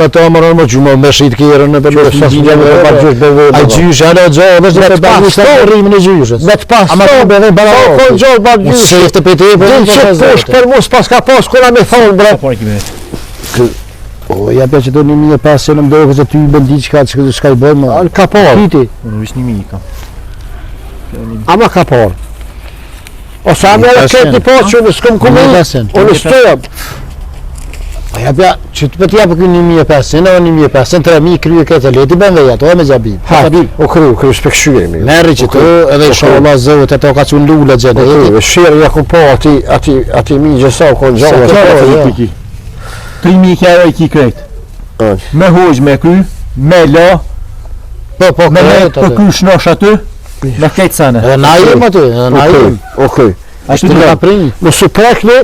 me të amërën më gjumë me shit kjerën në përlo a gjysh ale gjohë dhe të pastor rrimin e gjyshës me të pastor shefte për te për mos pas ka pas kura me thonë bre o ja për që do 1.500 në mdojë këse ty i bëndi qka i bëjmë ka por unë vish 1.000 kam ama ka por ose amë edhe këtë po që unë s'kom kumë unë s'tojëm a ja për që të për t'ja për kënë 1.500 o 1.500 3.000 krye këtë leti ben dhe jato e me gjabim o kryu s'pëkshujemi merri që të edhe shola zëvët e to ka që unë lullë gjene shirë ja ku po ati mi gjësa u konë gjohë 3.000 kjera i ki krejt me hojgj me kry me la me për kry shnosh aty me krejt sene edhe na jem aty edhe na jem okej ashtu të ka prinj më su prekni